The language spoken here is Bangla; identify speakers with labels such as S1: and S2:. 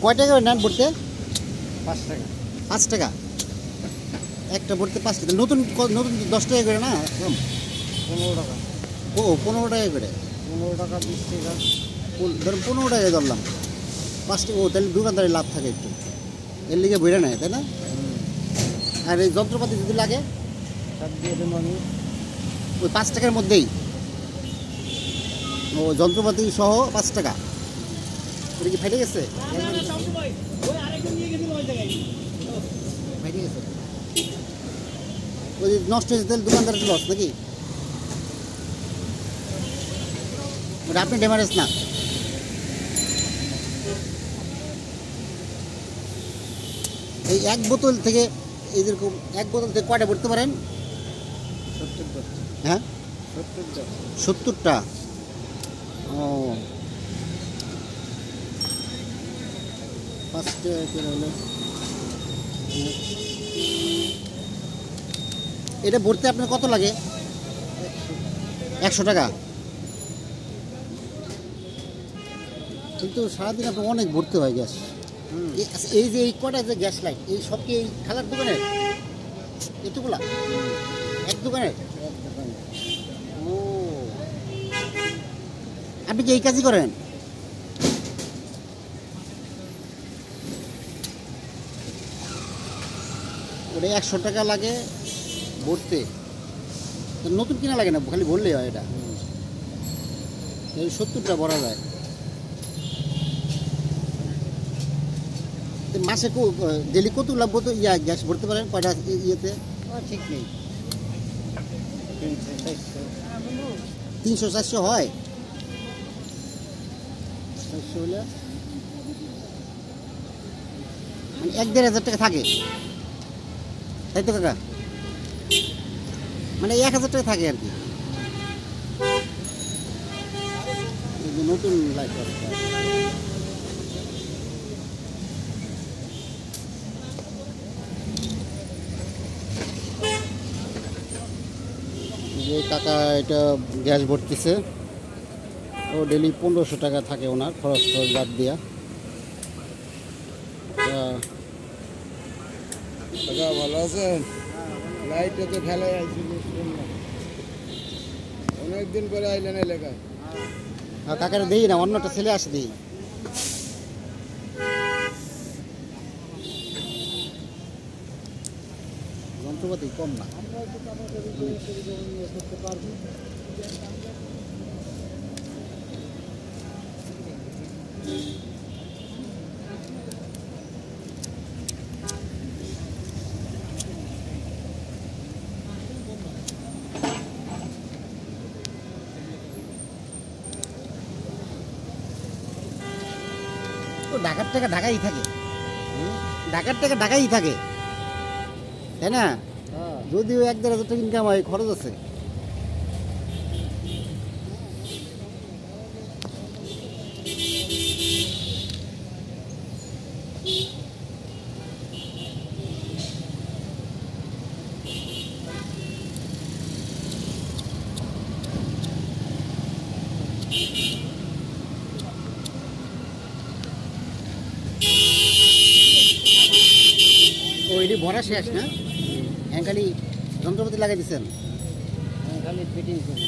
S1: কয় টাকা নেন ভরতে?
S2: 5 টাকা।
S1: 5 টাকা একটা ভরতে 5 টাকা। নতুন নতুন 10 টাকা করে না?
S2: 15 টাকা।
S1: ও 15 টাকা করে।
S2: 15 টাকা 20 টাকা।
S1: ধরুন 15 টাকায় ধরলাম, 5 টাকা। ও তাহলে দোকানদারের লাভ থাকে একটু, এর লিগে বেড়ে নেয়, তাই না? আর এই যন্ত্রপাতি যদি লাগে
S2: সব দিয়ে দেবো আমি।
S1: ওই 5 টাকার মধ্যেই? ও যন্ত্রপাতি সহ 5 টাকা। ওটা কি ফেটে গেছে? ফেটে গেছে। ওই নষ্ট হয়েছে তাহলে দোকানদারের লস নাকি? ওটা আপনি ড্যামারেজ না? এই এক বোতল থেকে এই যেরকম এক বোতল থেকে কয়টা ভরতে পারেন?
S2: 70 টাকা।
S1: হ্যাঁ
S2: 70 টাকা।
S1: 70টা। ও 5 টাকা করে হলো। এটা ভরতে আপনার কত লাগে? 100 টাকা। কিন্তু সারাদিন আপনার অনেক ভরতে হয় গ্যাস। এই যে এই কটা যে গ্যাস লাইট, এই সব কি এই খালার দোকানের? এতগুলা এক দোকানের? ও আপনি কি এই কাজই করেন? ওটা 100 টাকা লাগে ভরতে। নতুন কিনা লাগে না, খালি ভরলেই হয়। এটা 70টা ভরা যায়। মাসে ডেলি কত লাভ তো গ্যাস ভরতে পারেন? কয়টা ইয়েতে?
S2: ঠিক নেই।
S1: 300-400 হয়? 400 হলে মানে 1-1.5 টাকা থাকে, তাই তো কাকা? মানে 1000 টাকা থাকে আর কি। নতুন লাইট যে কাকা এটা গ্যাস ভরতেছে। ও ডেলি 1500 টাকা থাকে ওনার খরচ বাদ দিয়া।
S2: দাদা ভালো আছেন? লাইটে তো খেলায় আইছি, অনেকদিন পরে আইলেন এলাকায়।
S1: কাকারে দিই না, অন্যটা ছেলে আসে দিই। যন্ত্রপাতি কম না। ঢাকার টাকা ঢাকাই থাকে, ঢাকার টাকা ঢাকাই থাকে, তাই না? যদিও 1-1.5 টাকা ইনকাম হয়, খরচ আছে। ও এটি ভরা শেষ না? হ্যাঁ, খালি যন্ত্রপাতি লাগাই দিচ্ছেন?
S2: খালি ফিটিং করি।